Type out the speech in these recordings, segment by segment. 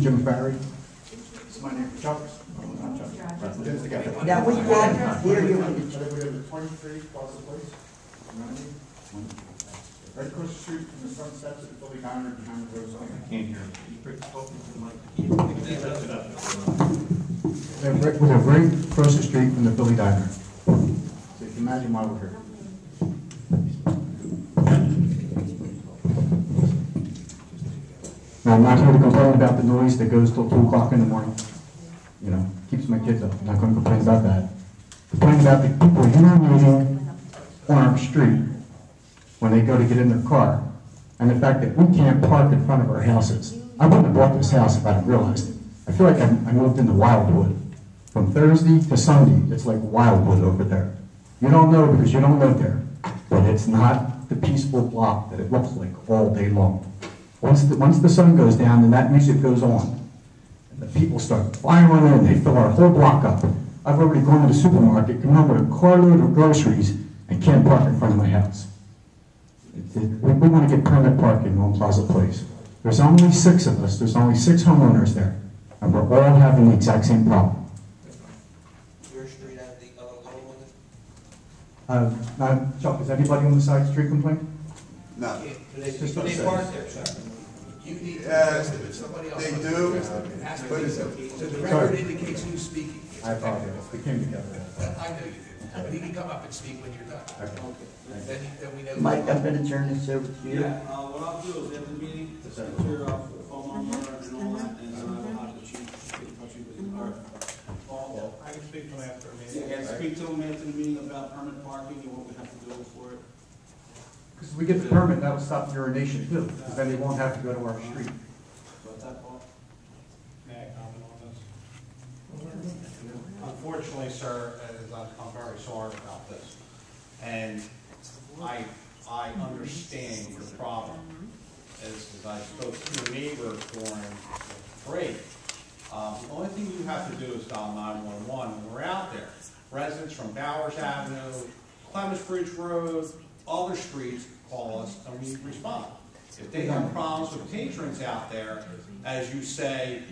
Jim Barry. This is my name, Chuck. Oh, not Chuck. Right, get it together. Now, which one? Here you want to. We have the 23 Plaza Place. Right across the street from the front steps of the Philly Diner behind the Rose. I can't hear. We live right across the street from the Philly Diner. So you can imagine why we're here. Now, I'm not here to complain about the noise that goes till 2 o'clock in the morning. You know, keeps my kids up. I'm not going to complain about that. Complain about the people urinating on our street when they go to get in their car, and the fact that we can't park in front of our houses. I wouldn't have bought this house if I hadn't realized it. I feel like I moved into Wildwood. From Thursday to Sunday, it's like Wildwood over there. You don't know because you don't live there, but it's not the peaceful block that it looks like all day long. Once the sun goes down and that music goes on, and the people start flying on in, they fill our whole block up. I've already gone to the supermarket, come home with a carload of groceries, and can't park in front of my house. We want to get permit parking on Plaza Place. There's only 6 of us. There's only 6 homeowners there, and we're all having the exact same problem. Your street have the other little one? Now, Chuck, is anybody on the side street complain? No. Do they park there, sir? You need to ask them if somebody else. They do. So the record indicates who's speaking. I apologize. We came together. I know you did, but he can come up and speak when you're done. Okay. Then we know. Mike, I'm going to turn this over to you. Yeah, what I'll do is after the meeting, clear off the phone number and all that, and then I will have the chief get in touch with you. Paul, I can speak to him after a meeting. yeah, speak to him after the meeting about permit parking and what we have to do for it. Because if we get the permit, that'll stop urination too, because then they won't have to go to our street. But that part. May I comment on this? Unfortunately, sir, I'm very sorry about this. And I understand your problem. As I spoke to your neighbor during the break, the only thing you have to do is dial 911 when we're out there. Residents from Bowers Avenue, Clemens Bridge Road, other streets call us and we respond. If they have problems with patrons out there, as you say,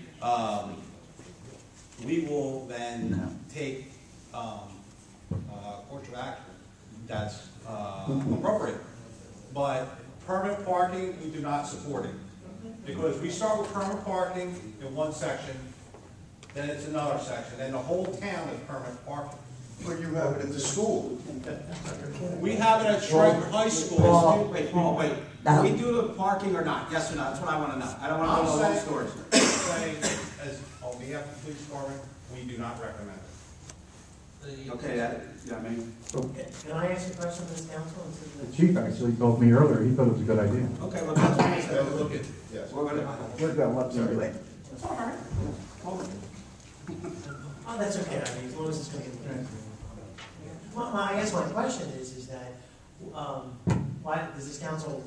we will then take course of action that's appropriate. But permanent parking, we do not support it. Because we start with permanent parking in one section, then it's another section, and the whole town is permanent parking. But you have it at the school. We have it at Shrike High School. Wait. Now- We do the parking or not? Yes or no? That's what I want to know. I don't want to know the whole story. Saying, as on behalf of the police department, we do not recommend it. Okay, I mean. Can I ask a question to this council? The chief actually told me earlier, he thought it was a good idea. Okay, well, that's what I said. Look at, Yes. We're gonna. We're going to look into it. Oh, that's okay, I mean, as long as it's going to get. Well, I guess my question is that, why does this council,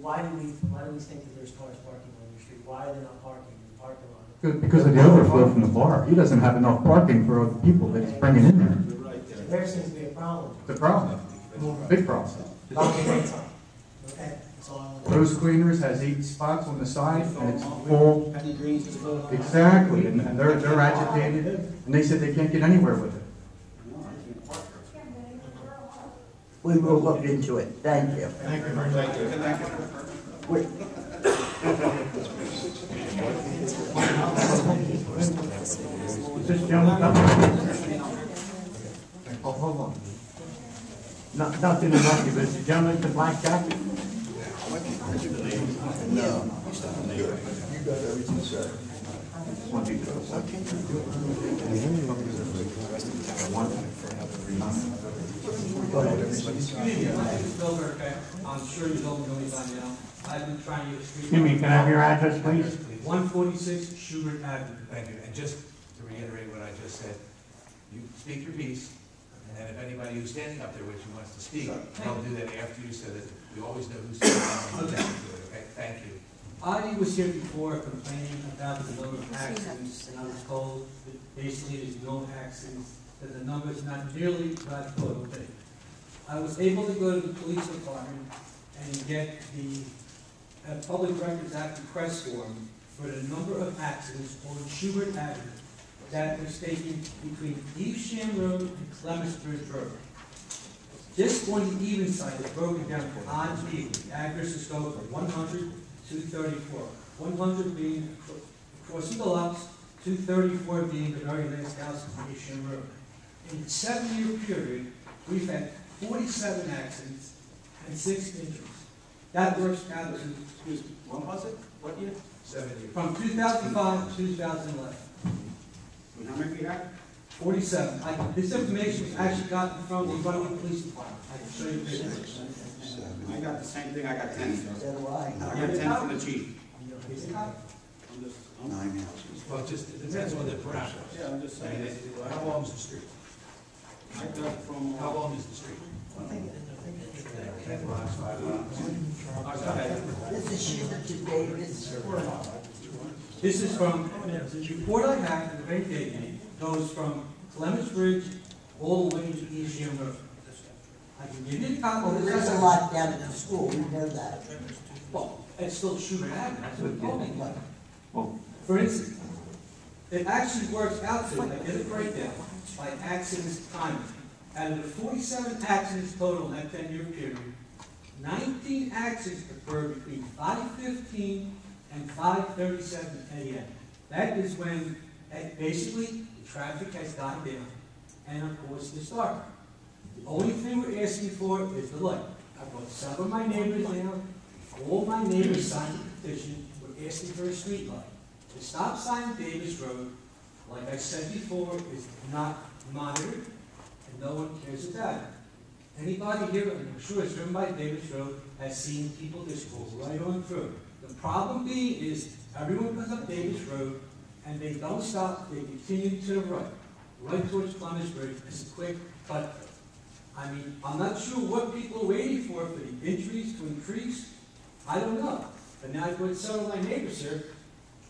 why do we think that there's cars parking on your street? Why are they not parking in the parking lot? Because of the overflow from the bar. He doesn't have enough parking for other people that he's bringing in there. You're right there. There seems to be a problem. It's a problem, big problem. Okay, that's all I want. Rose Cleaners has 8 spots on the side, and it's full. Penny Greens is full. Exactly, and they're agitated, and they said they can't get anywhere with it. We will look into it. Thank you. Thank you very much. Wait. Is this gentleman coming? Oh, hold on. Not to interrupt you, but is the gentleman in the black jacket? No. You got everything set. Excuse me, my name is Bill Burke. I'm sure you don't know me by now. I've been trying to get a street. Excuse me, can I have your address, please? 146 Schubert Avenue. Thank you. And just to reiterate what I just said, you speak your piece, and then if anybody who's standing up there with you wants to speak, they'll do that after you, so that we always know who's speaking. Okay, thank you. I was here before complaining about the number of accidents, and I was told that basically there's no accidents, that the number is not nearly that total. I was able to go to the police department and get the Public Records Act request form for the number of accidents on Schubert Avenue that was taken between Evesham Road and Clements Bridge Road. This on the even side is broken down for odd and even. The address is code for 100, 234. 100 being crossing the lots, 234 being the very last house on Evesham Road. In the 7-year period, we've had 47 accidents and 6 injuries. That works out to, Excuse me, when was it? What year? 7 years. from 2005 to 2011. And how many we had? 47. This information was actually gotten from the Running Police Department. I can show you pictures. I got the same thing, I got 10. So do I. I got 10 from the chief. Nine houses. Well, just, it depends on the parameters. Yeah, I'm just I mean, saying. how long is the street? I got from, How long is the street? 10 blocks, 5 blocks. go ahead. This is Schubert to Davis. This is from, the report I have in the bank database goes from Clements Bridge all the way to Evesham Road. I can give you a copy Well, of there is this. a lot down at the school, we know that. Well, it's still Schubert Avenue, that's what it told me. For instance, it actually works out to, I did a breakdown by accidents timing. Out of the 47 accidents total in that 10-year period, 19 accidents occurred between 5:15 and 5:37 a.m. That is when, basically, the traffic has died down, and of course, it's dark. The only thing we're asking for is the light. I brought some of my neighbors down, all my neighbors signed the petition, we're asking for a street light. The stop sign on Davis Road, like I said before, is not monitored, and no one cares about it. Anybody here, I'm sure it's driven by Davis Road, has seen people just go right on through. The problem being is, everyone comes up Davis Road, and they don't stop, they continue to the right towards Clements Bridge. It's a quick cut. I mean, I'm not sure what people are waiting for the injuries to increase. I don't know. But now I've got several of my neighbors here,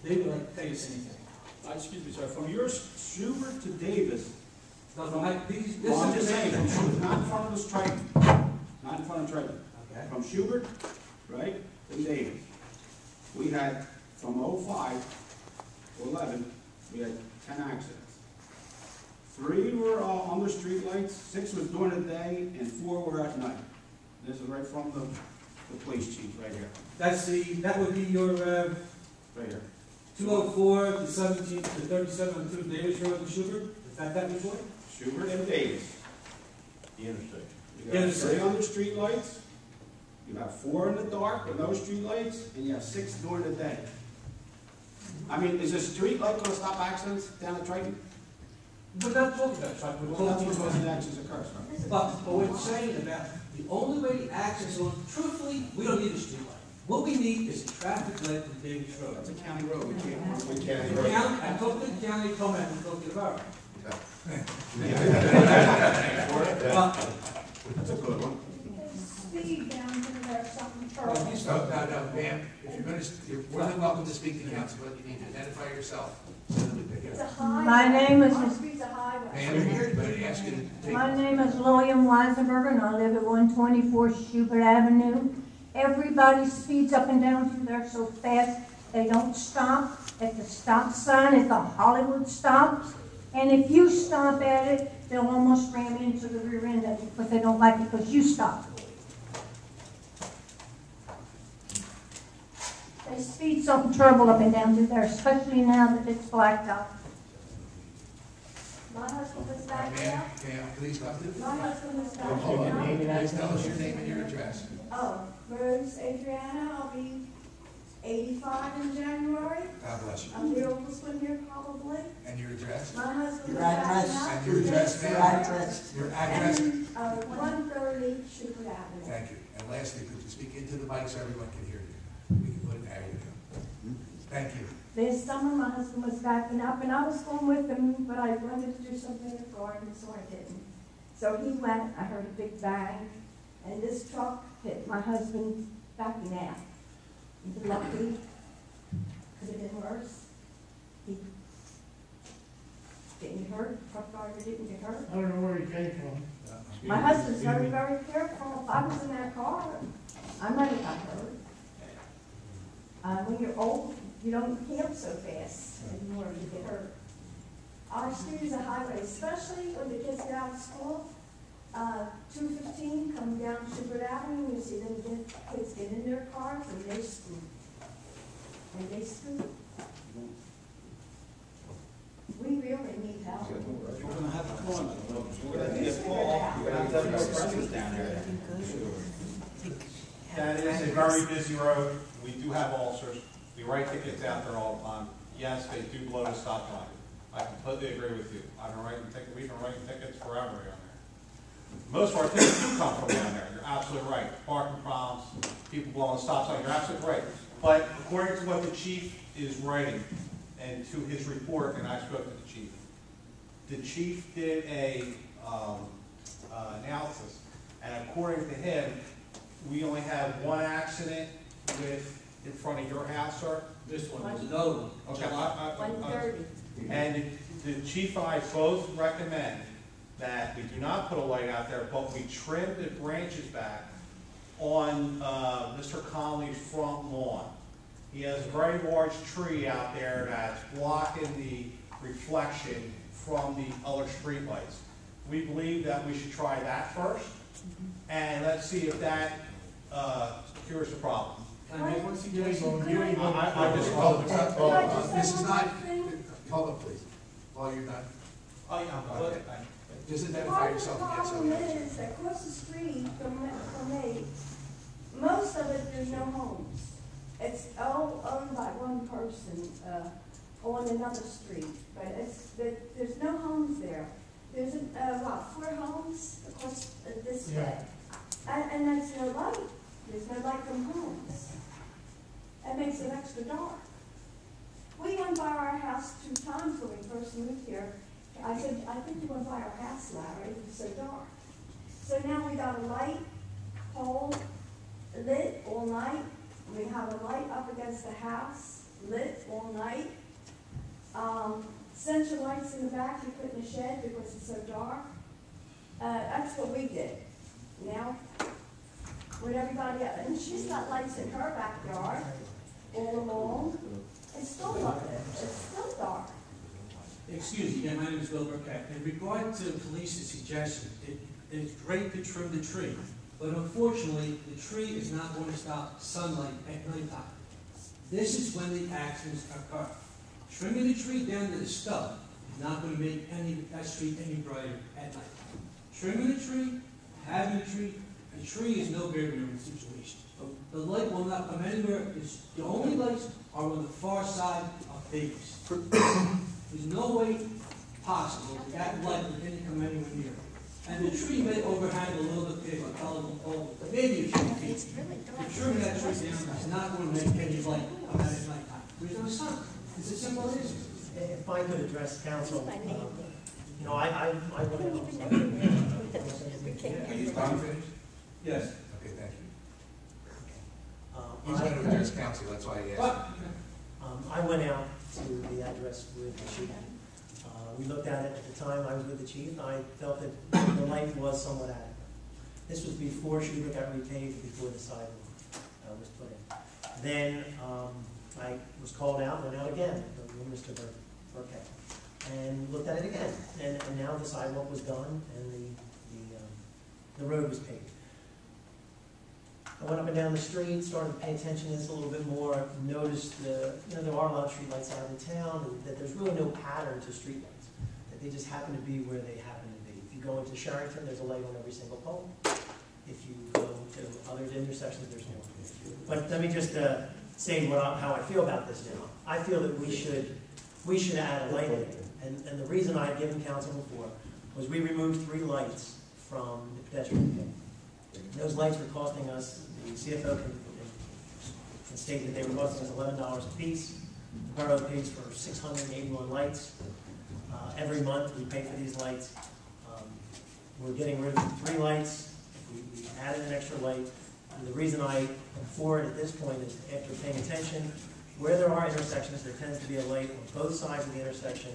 they would like to tell you the same thing. Excuse me, sir, from your Schubert to Davis, No, no, this well, I'm just is saying, from Schubert, not in front of the Triton, not in front of Triton. Okay. From Schubert, right, to Davis, we had, from 05 to 11, we had 10 accidents. 3 were under streetlights, 6 was during the day, and 4 were at night. This is right from the police chief, right here, that would be your, right here. 204 to 17 to 37 on 2 Davis Road in Schubert? Is that report? Schubert and Davis. The intersection. You got Intersection. 3 under streetlights, you have 4 in the dark with no streetlights, and you have 6 during the day. I mean, is a streetlight gonna stop accidents down at Triton? We're not talking about truck, we're Well, that's talking what about. causes accidents occur, sir. But what we're saying about, the only way the accidents are, truthfully, we don't need a street light. What we need is a traffic light on Davis Road. That's a county road, we can't. The county, I talked to the county, told me I can talk to the borough. That's a good one. Speed down to there, something Well, terrible. you start- No, ma'am, if you're gonna, you're more than welcome to speak to council, but you need to identify yourself, so that we pick it It's a up. highway. My name is- Our street's a highway. Ma'am, but I ask you to take. My name is William Weisenberger, and I live at 124 Schubert Avenue. Everybody speeds up and down through there so fast, they don't stop at the stop sign at the Hollywood stops. And if you stop at it, they'll almost ram into the rear end of it because they don't like it because you stopped. They speed something terrible up and down through there, especially now that it's blacked out. My husband was backing Ma'am, up. ma'am, please come to. My husband was Hold backing on, up. please tell us your name and your address. Oh, Rose Adriana, I'll be 85 in January. God bless you. I'm the oldest one here probably. And your address? My husband Your was backing address. up. And your address, Your ma'am? address. Your address? And 130 Schubert Avenue. Thank you. And lastly, could you speak into the mic so everyone can hear you? We can put an area down. Thank you. This summer, my husband was backing up, and I was going with him, but I wanted to do something in the garden, so I didn't. So he went, I heard a big bang, and this truck hit my husband backing out. He's lucky, could have been worse. He didn't get hurt, truck driver didn't get hurt. I don't know where he came from. My husband's very, very careful. If I was in that car, I might have got hurt. When you're old, you don't camp so fast anymore, you get hurt. Our street is a highway, especially when the kids get out of school. 215 coming down Schubert Avenue, you see them kids get in their cars and they scoot. And they scoot. We really need help. We're gonna have to call them. We're gonna have to get Paul, we're gonna have to have no presence down there. That is a very busy road. We do have ulcers. We write tickets out there all the time. Yes, they do blow the stop line. I completely agree with you. We've been writing tickets forever down there. Most of our tickets do come from down there. You're absolutely right. Parking problems, people blowing stop signs, you're absolutely right. But according to what the chief is writing, and to his report, and I spoke to the chief did a analysis, and according to him, we only have one accident in front of your house, sir. This one was another one. Okay. 130. And the chief and I both recommend that we do not put a light out there, but we trim the branches back on Mr. Conley's front lawn. He has a very large tree out there that's blocking the reflection from the other street lights. We believe that we should try that first, and let's see if that cures the problem. Can I make one suggestion? I just This is not, hold on, please, while you're done. Oh, yeah, Okay. Just identify Part of the yourself again. problem is that across the street from me, most of it, there's no homes. It's all owned by one person on another street, but there's no homes there. There's, 4 homes across this way. And there's no light. There's no light from homes. That makes it extra dark. We went by our house 2 times when we first moved here. I said, I think you went by our house, Larry, it was so dark. So now we got a light pole lit all night. We have a light up against the house, lit all night. Central lights in the back you put in the shed because it's so dark. That's what we did. Now, with everybody else, and she's got lights in her backyard all along. It's still not lit. It's still dark. Excuse me, my name is Bill Burkett. In regard to the police's suggestion, it's great to trim the tree, but unfortunately, the tree is not going to stop sunlight at nighttime. This is when the accidents occur. Trimming the tree down to the stub is not going to make that street any brighter at night. Trimming the tree, having the tree is no barrier in the situation. The light will not come anywhere. The only lights are on the far side of Davis. There's no way possible that light can come anywhere near. And the tree may overhang a little bit bigger, maybe a few feet. But trimming that tree down is not going to make any light come out at nighttime. There's no sun. It's as simple as this. If I could address council, I went out. Are you finished? Yes. Okay, thank you. He's going to address council, that's why I asked. I went out to the address with the chief. We looked at it at the time I was with the chief. I felt that the light was somewhat adequate. This was before Schubert got repaved, before the sidewalk was put in. Then I was called out, went out again with Mr. Burkett, and looked at it again. And now the sidewalk was done and the road was paved. I went up and down the street, started to pay attention to this a little bit more, noticed there are a lot of streetlights out in town, and that there's really no pattern to streetlights, that they just happen to be where they happen to be. If you go into Sherrington, there's a light on every single pole. If you go to other intersections, there's no. But let me just say how I feel about this now. I feel that we should add a light in, and the reason I had given council before was we removed 3 lights from the pedestrian pit. Those lights were costing us, the CFO can state that they were costing us $11 a piece. The borough pays for 681 lights. Every month we pay for these lights. We're getting rid of 3 lights. We added an extra light. And the reason I am for it at this point is after paying attention, where there are intersections, there tends to be a light on both sides of the intersection.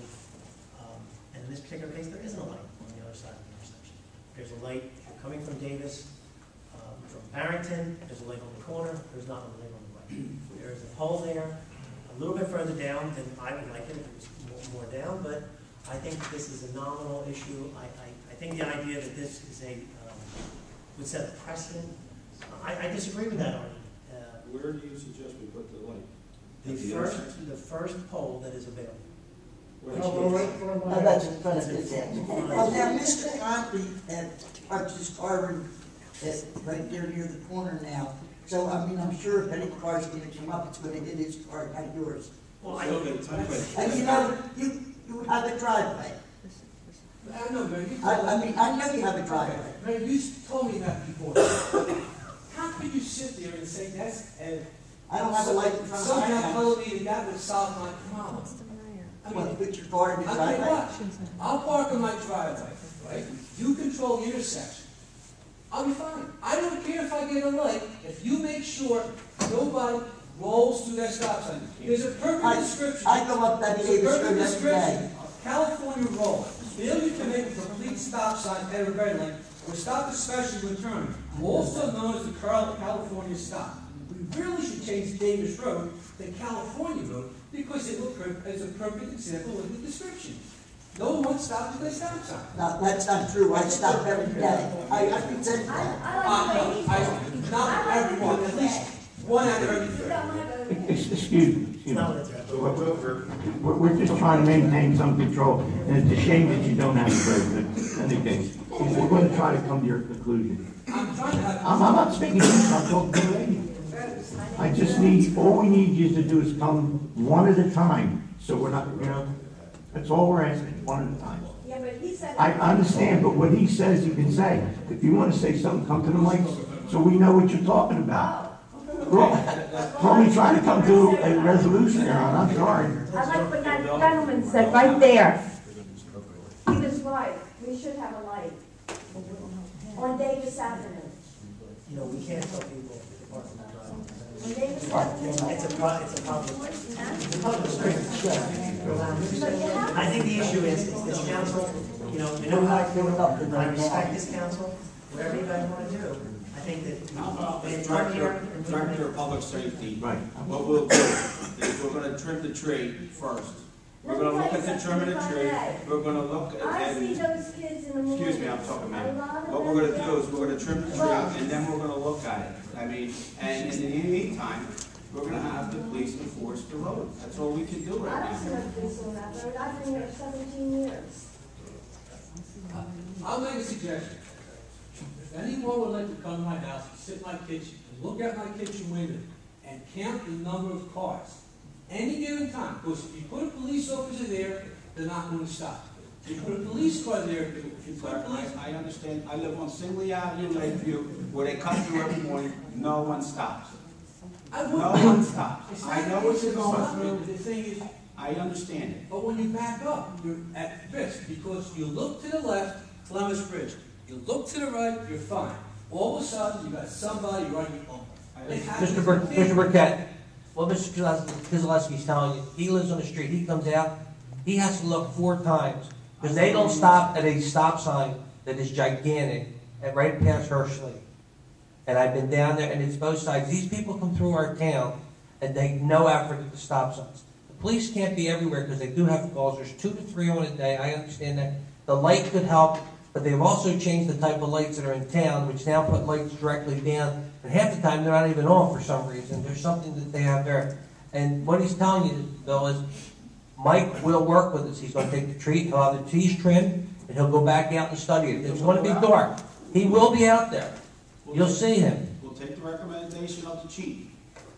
And in this particular case, there isn't a light on the other side of the intersection. There's a light if you're coming from Davis, from Barrington, there's a light on the corner, there's not a light on the right. There's a pole there. little bit further down than I would like it if it was more down, but I think that this is a nominal issue. I think the idea that this is would set a precedent, I disagree with that argument. Where do you suggest we put the light? The first pole that is available. Oh, that's in front of his house. Well, now, Mr. Conley parks car right there near the corner now. So, I mean, I'm sure if any car's gonna come up, it's gonna hit his car, not yours. Well, And you know, you have a driveway. I know, Mary, you I mean, I know you have a driveway. Mary, you told me that before. How could you sit there and say that's, I don't have a light in front of my somehow house. told me that would solve my problem? I Well, mean, put your car in the I'll tell you driveway. what, I'll park in my driveway, right? You control the intersection. I'll be fine. I don't care if I get a light, if you make sure nobody rolls through that stop sign. There's a perfect description. I go up that There's a Davis perfect Road every description day. of California roll. Failure to make a complete stop sign at a red light or stop especially when turning, also known as the California stop. We really should change Davis Road to California Road because it will as a perfect example of the description. No one stops at the stop sign. No, that's not true. I stop every day. I present that. Not everyone, at least one out of every three. Excuse me. It's not what it's about. We're just trying to maintain some control, and it's a shame that you don't have a president. Anything. We're going to try to come to your conclusion. I'm trying to have. I'm not speaking to you, I'm talking to the lady. I just need, all we need you to do is come one at a time, so we're not, that's all we're asking, one at a time. Yeah, but he said. I understand, but what he says, you can say. If you want to say something, come to the mics, so we know what you're talking about. We're only trying to come to a resolution here, I'm sorry. I like what that gentleman said right there. He was right. We should have a light on Davis Avenue. You know, we can't tell people to park in the driveway. On Davis Avenue. It's a public street. I think the issue is this council, you know how I feel about it. I respect this council, whatever you guys want to do. I think that Director of Public Safety. Right. What we'll do is we're gonna trim the tree first. We're gonna look at the trim of the tree, we're gonna look I see at, those kids in the morning. excuse me, I'm talking, ma'am. A lot of What we're them gonna do is we're gonna trim the tree, and then we're gonna look at it. I mean, and in the meantime, we're gonna have the police enforce the road. That's all we can do right I don't see now. no police on that road. I've been here 17 years. I'll make a suggestion. If anyone would like to come to my house, and sit in my kitchen, and look out my kitchen window, and count the number of cars, any given time, because if you put a police officer there, they're not going to stop. If you put a police car there, if you put a police... I understand, I live on Singley Avenue, Lakeview, where they cut through every morning, no one stops. No one stops. I know what you're going through. The thing is, I understand it. but when you back up, you're at risk, because you look to the left, Columbus Bridge. You look to the right, you're fine. All of a sudden, you got somebody right in your bumper. Mr. Burkett, what Mr. Kozlowski's telling you, he lives on the street, he comes out, he has to look 4 times, because they don't stop at a stop sign that is gigantic, and right past Hershey. And I've been down there, and it's both sides. These people come through our town, and they no effort at the stop signs. The police can't be everywhere, because they do have calls. There's 2 to 3 on a day, I understand that. The light could help, but they've also changed the type of lights that are in town, which now put lights directly down. And half the time, they're not even on for some reason. There's something that they have there. And what he's telling you, Bill, is Mike will work with us. He's going to take the tree, he'll have the trees trimmed, and he'll go back out and study it. It's going to be dark. He will be out there. You'll see him. We'll take the recommendation of the chief.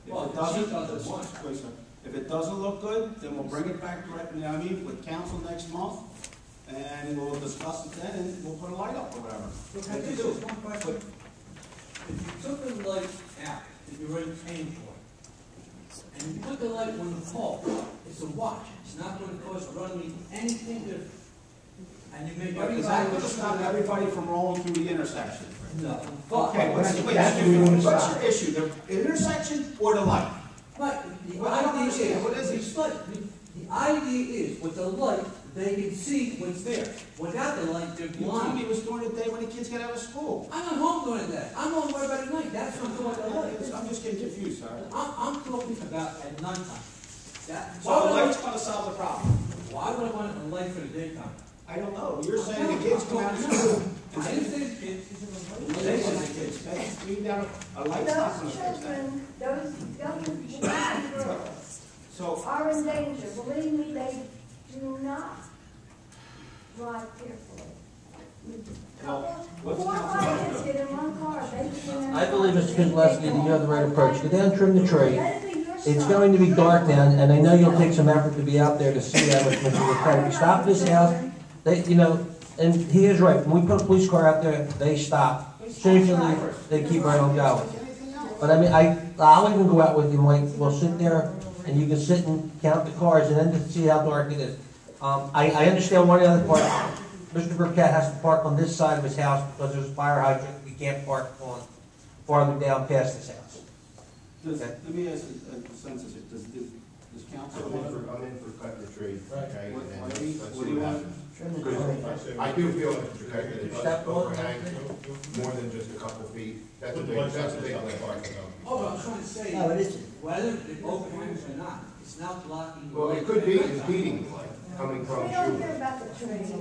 Well, If it the chief doesn't, doesn't want it. wait, sir. If it doesn't look good, then we'll bring it back directly, with council next month, and we'll discuss it then, and we'll put a light up or whatever. Look, I just have one question. If you took the light out that you're already paying for, and you put the light on the pole, it's a watch. It's not going to cost running anything different. And you make But is that going to stop everybody from rolling through the intersection? No. Okay, what's your issue, the intersection or the light? But the Well, I don't idea understand. is, What is it? the idea is, with the light, they can see what's there. Without the light, they're You told me blind. it was during the day when the kids get out of school. I'm not home during that. I'm home right about at night. That's what I'm talking about. I'm just getting confused, sir. I'm talking about at nighttime. So the light's gonna solve the problem. Why would I want a light for the daytime? I don't know, you're saying the kids come out of school. I didn't say the kids. They say the kids, they leave down a light's not Those gonna fix that. children, those young boys and girls So, are in danger. Believe me, they do not drive carefully. well, what's 4 or council 5 gonna kids do? get in one car, they get in. I believe, Mr. Kozlowski, that you have the right approach. Go down, trim the tree. Let it be your It's son. going to be dark down, and I know you'll take some effort to be out there to see that with Mr. McCarty. If you stop at his house, they, you know, and he is right, when we put a police car out there, they stop. Usually, they keep right on going. But I mean, I'll even go out with you, Mike, we'll sit there, and you can sit and count the cars, and then to see how dark it is. I understand one of the other part, Mr. Burkett has to park on this side of his house, because there's a fire hydrant, we can't park on farther down past his house. Let me ask a consensus, does council want to? I'm in for cutting the tree, okay? What- and what then do you- let's what see do you what want? happens. I do feel that the protected, it Step does on. overhang more than just a couple feet. That's a big lift. Oh, but I'm trying to say, No, it isn't. whether it overhangs or not, it's not blocking the Well, light. it could be impeding the light coming We from don't care Schubert. about the trees.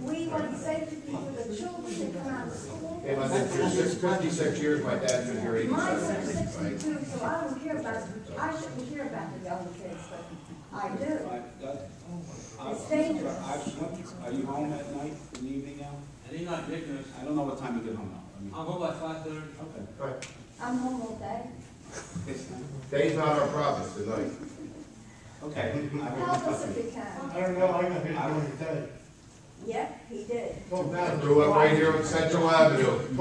We want safety for the children that come out of school. If I've been through 56 years, my dad's been here Mine's 87. are 62, so I don't care about, I shouldn't care about the young kids, but I do. It's dangerous. Are you home at night, in the evening now? And they're not ignorant. I don't know what time you get home now. I mean, I'm home by 5:30. okay. Right. I'm home all day. Day's not our problem, it's the night. Okay. Help us if you can. I don't know, I got hit during the day. Yep, he did. I grew up right here on Central Avenue.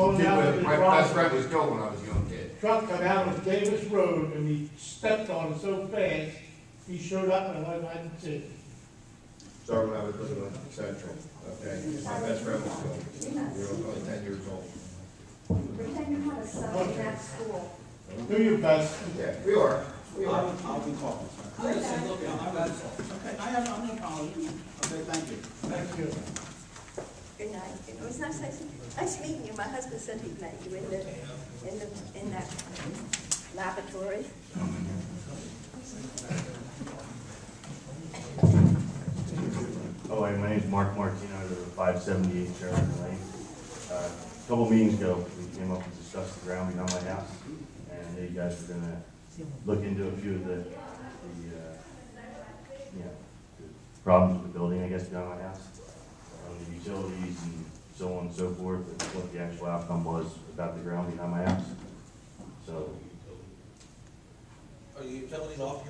My best friend was killed when I was a young kid. Truck got out on Davis Road and he stepped on it so fast, he showed up and I didn't see it. Started when I was living on Central, okay? My best friend was killed. We were only 10 years old. Pretend you had a son in that school. Do your best. Yeah, we are. We are. I'll be talking, sir. I just said, look, I'm not. Okay, I have no problem. Okay, thank you. Thank you. Good night. It was nice meeting you. My husband said he met you in that laboratory. Oh, hi, my name's Mark Martino, I live at 578 Sheridan Lane. A couple meetings ago, we came up and discussed the ground behind my house, and I know you guys were gonna look into a few of the problems with the building, I guess, behind my house. The utilities and so on and so forth, and what the actual outcome was about the ground behind my house. So, Are your utilities off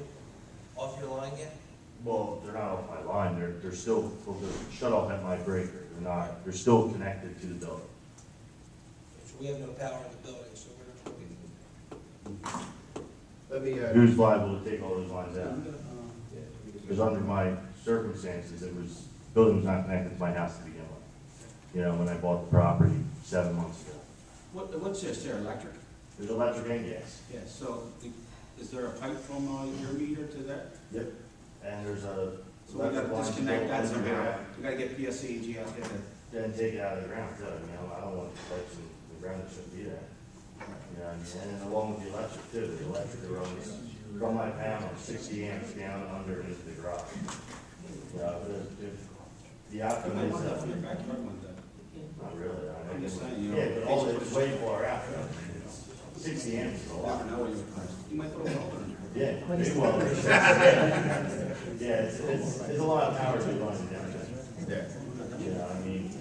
your line yet? well, they're not off my line, they're still, well, they're shut off at my breaker, they're still connected to the building. So we have no power in the building, so we're. Let me, Who's liable to take all those lines out? Because under my circumstances, building was not connected to my house to begin with. You know, when I bought the property 7 months ago. What's this, there, electric? There's electric and gas. Yes, so is there a pipe from your meter to that? Yep. And there's a. So we gotta disconnect that somehow. We gotta get PSE&G out there to. Then take it out of the ground, too. You know, I don't want pipes in the ground that shouldn't be there. You know, and along with the electric too, the electric runs from my panel, 60 amps down and under into the garage. You know, the outcome is, not really. I'm just saying, you know. Yeah, but all it's way far out. 60 amps is a lot. Never know what you might throw a welder in there. Yeah, big welders. Yeah, it's a lot of power to run down there. yeah. You know, I mean,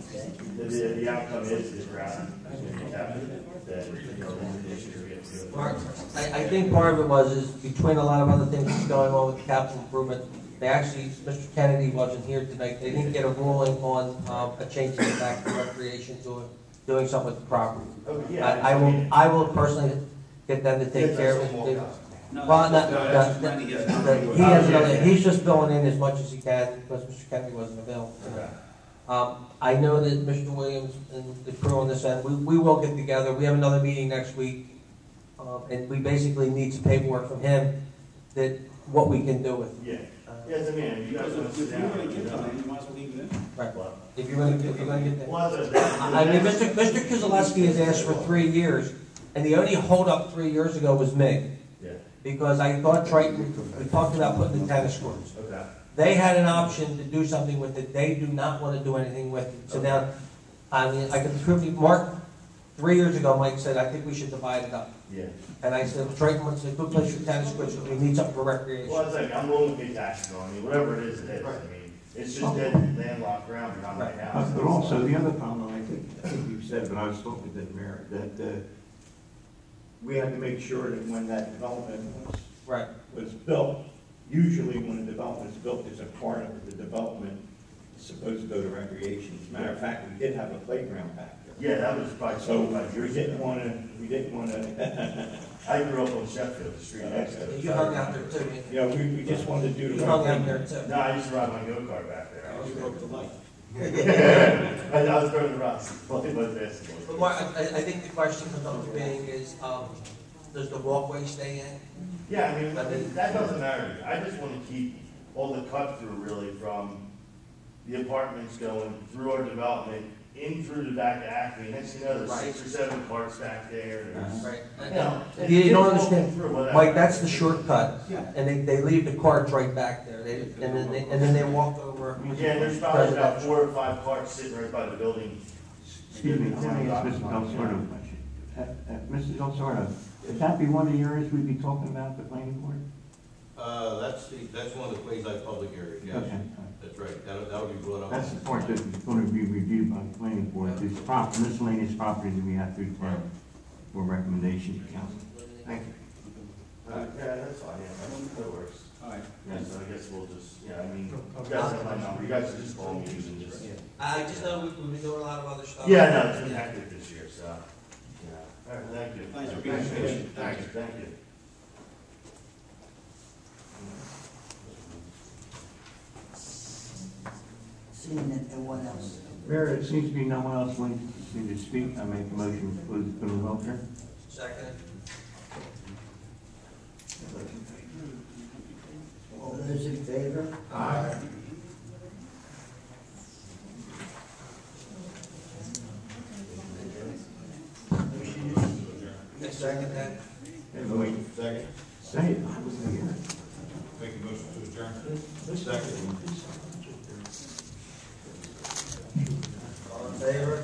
the outcome is the ground is going to be captured, that, you know, the issues are getting good. Mark, I think part of it was between a lot of other things that's going on with capital improvement, they actually, Mr. Kennedy wasn't here tonight, they didn't get a ruling on a change in the back to recreation doing something with the property. Okay, yeah, I will personally get them to take care of it. Well, he has another, he's just filling in as much as he can because Mr. Kennedy wasn't available tonight. I know that Mr. Williams and the crew on this end, we will get together. We have another meeting next week, and we basically need some paperwork from him that what we can do with it. Yeah. Yes, I mean, you guys want to sit If you're down. gonna get them, you might as well leave it in. Right. If you're gonna get that. Well, that's I mean, Mr. Kozlowski has asked for 3 years, and the only holdup 3 years ago was me. Yeah. because I thought Triton, we talked about putting the tennis courts. Okay. They had an option to do something with it, they do not want to do anything with it. So now, I mean, I can prove, Mark, 3 years ago, Mike said, I think we should divide it up. Yeah. And I said, Triton wants a good place for tennis courts, we need something for recreation. Well, it's like, I'm willing to pay taxes on it, whatever it is, it is. I mean, it's just dead landlocked ground behind my house. But also, the other problem, I think you said, but I was talking to the mayor, that we had to make sure that when that development was built, usually when a development is built, there's a part of the development that's supposed to go to recreation. As a matter of fact, we did have a playground back there. Yeah, that was probably So 25 years we didn't want to, I grew up on Sheffield, the street next to it. You hung out there too. yeah, we just wanted to do You the hung right out there thing. too. No, I used to ride my go-kart back there. You broke the light. I was throwing the rocks, playing my basketball. But Mark, I think the question comes up to being is, does the walkway stay in? Yeah, I mean, that doesn't matter to me. I just want to keep all the cut through really from the apartments going through our development, in through the back of Acme. Next thing you know, there's 6 or 7 parks back there. Right. You know, You don't understand, through, whatever. Mike, that's the shortcut, and they leave the carts right back there, and then they walk over. Yeah, and there's probably about 4 or 5 carts sitting right by the building. Excuse me, let me ask Mrs. Del Sordo a question. Mrs. Del Sordo, would that be one of the areas we'd be talking about, the planning board? That's one of the quasi-public areas, yes. Okay. That's right, that would be brought up. That's the part that's going to be reviewed by the planning board, this miscellaneous property that we have to for recommendation to council. Thank you. Yeah, that's fine, yeah, that works. All right. Yeah, so I guess we'll just, yeah, I mean, you guys have my number, you guys can just call me and just. I just know we've been doing a lot of other stuff. Yeah, no, it's been hectic this year, so, yeah. All right, thank you. Thanks for being patient. Thank you. Seeing that, and what else? Mayor, it seems to be no one else wanting to speak. I make a motion to close the bill of welfare. Second. All those in favor? Aye. Second that. Wait. Second. Say it. I wasn't here. Make a motion to adjourn. Second. All in favor?